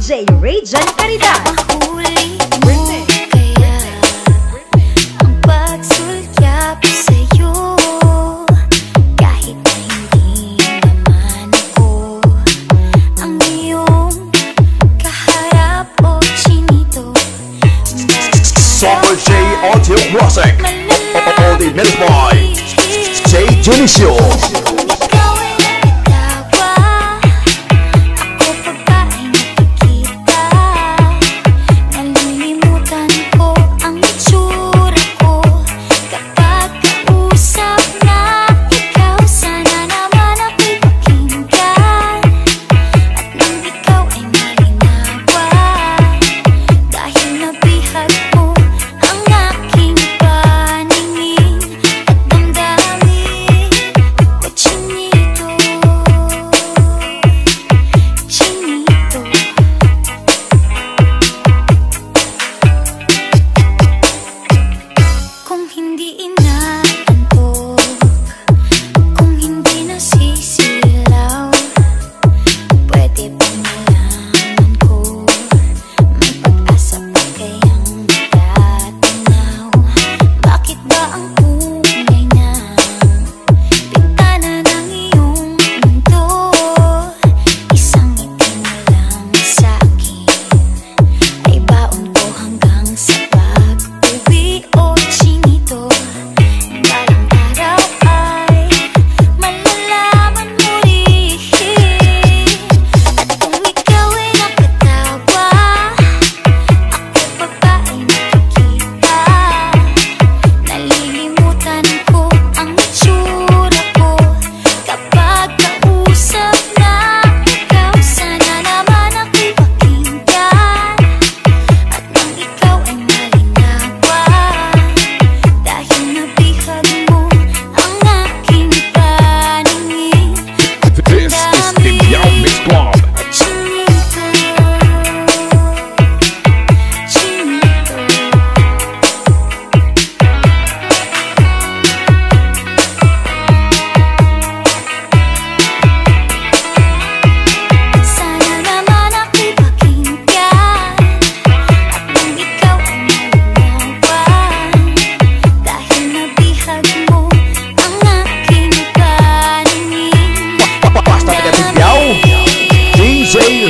DJ Rayjan Caridad. Mahuli mo kaya ang pagsulyap sa'yo, kahit na hindi naman ako ang iyong kaharap o chinito. Summer J Audio Classic, all the minute boy J Junicio.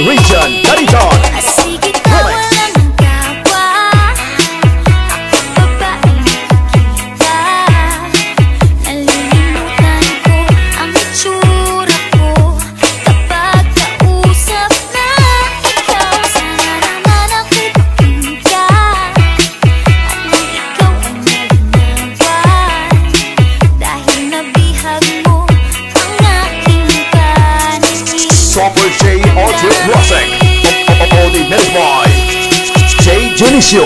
Rayjan Caridad. Sige ka, walang gawa. Ako babae nakikita. Nalilimutan ko ang itsura ko kapag kausap na ikaw. Sana naman ako'y pakinggan at nang ikaw ay malinawan, dahil nabihag mo ang aking paningin. Summer J Audio Classic, all the minute boy J Junicio.